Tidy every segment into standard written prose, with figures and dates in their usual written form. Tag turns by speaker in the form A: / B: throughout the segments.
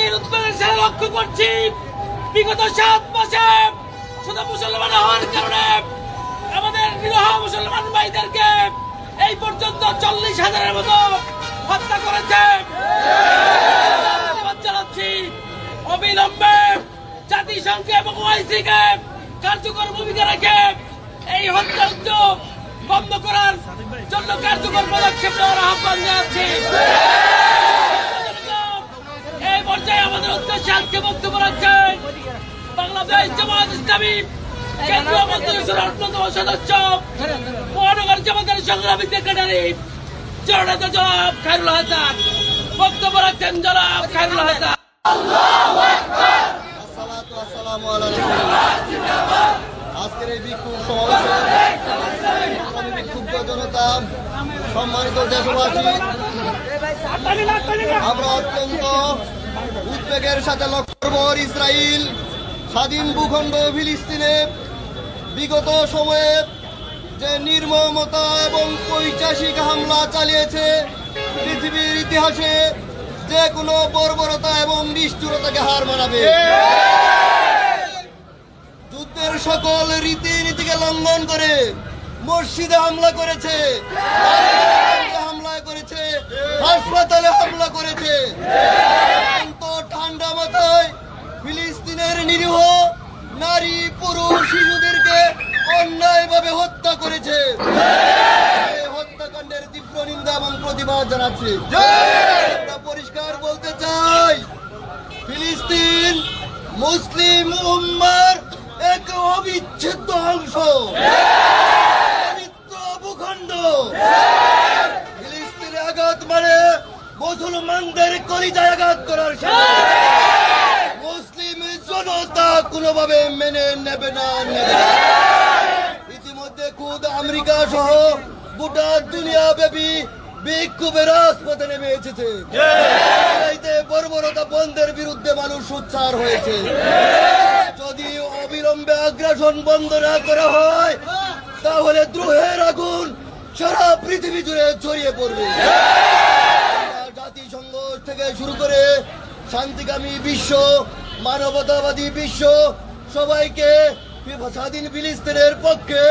A: গভীর উদ্বেগের সাথে লক্ষ্য করছি বিগত 7 মাসে শুধু মুসলমান হওয়ার কারণে আমাদের নিরীহ মুসলমান ভাইদেরকে এই পর্যন্ত 40,000-এর মতো হত্যা করেছে। জানাচ্ছি অবিলম্বে জাতিসংঘ এবং ওআইসিকে কার্যকর ভূমিকা রেখে এই হত্যা উদ্যোগ বন্ধ করার জন্য কার্যকর পদক্ষেপ নেওয়ার আহ্বান জানাচ্ছি। এই পর্যায়ে আমাদের উদ্দেশ্যে আজকে বক্তব্য রাখছেন বাংলাদেশ জামাত ইসলামী কেন্দ্রীয় মন্ত্রিসভার অন্যতম সদস্য মহানগর জামাতের সংগ্রামী সেক্রেটারি জননেতা জনাব খায়রুল হাসান। বক্তব্য রাখছেন জনাব খায়রুল হাসান।
B: আজকের এই বিক্ষোভ সমাবেশে বিক্ষুব্ধ জনতা, সম্মানিত দেশবাসী, আমরা অত্যন্ত উদ্বেগের সাথে লক্ষ্য করব ইসরায়েল স্বাধীন ভূখণ্ড ফিলিস্তিনে বিগত সময়ে যে নির্মমতা এবং পৈশাচিক হামলা চালিয়েছে, পৃথিবীর ইতিহাসে যে কোনো বর্বরতা এবং নিষ্ঠুরতাকে হার মানাবে। যুদ্ধের সকল রীতিনীতিকে লঙ্ঘন করে মসজিদে হামলা করেছে, হামলা করেছে, হাসপাতালে হামলা করেছে। ঠান্ডা মাথায় ফিলিস্তিনের নিরীহ নারী, পুরুষ, শিশুদেরকে অন্যায়ভাবে হত্যা করেছে। হত্যাকাণ্ডের তীব্র নিন্দা এবং প্রতিবাদ জানাচ্ছি। আমরা পরিষ্কার বলতে চাই, ফিলিস্তিন মুসলিম উম্মার এক অবিচ্ছেদ্য অংশ, পবিত্র ভূখণ্ড। ফিলিস্তিনে আঘাত মানে মুসলমানদের কলিজায় আঘাত করার সাথে মুসলিম জনতা কোনোভাবে মেনে নেবে না। ইতিমধ্যে খুদ আমেরিকা সহ গোটা দুনিয়া ব্যাপী বিক্ষোভের রাজপথে নেমে এসেছে। বর্বরতা বন্ধের বিরুদ্ধে মানুষ সোচ্চার হয়েছে। যদি অবিলম্বে আগ্রাসন বন্ধ না করা হয়, তাহলে দ্রোহের আগুন সারা পৃথিবী জুড়ে ছড়িয়ে পড়বে। জাতিসংঘ থেকে শুরু করে শান্তিকামী বিশ্ব, মানবতাবাদী বিশ্ব সবাইকে স্বাধীন ফিলিস্তিনের পক্ষে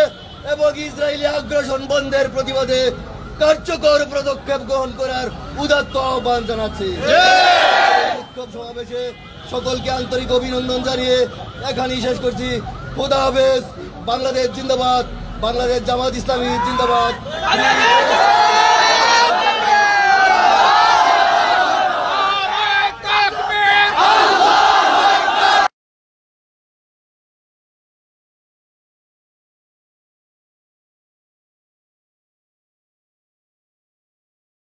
B: এবং ইসরায়েলি আগ্রাসন বন্ধের প্রতিবাদে কার্যকর পদক্ষেপ গ্রহণ করার উদাত্ত আহ্বান জানাচ্ছি। বিক্ষোভ সমাবেশে সকলকে আন্তরিক অভিনন্দন জানিয়ে এখানেই শেষ করছি। খোদা হাফেজ। বাংলাদেশ জিন্দাবাদ। বাংলাদেশ জামাত ইসলামী জিন্দাবাদ।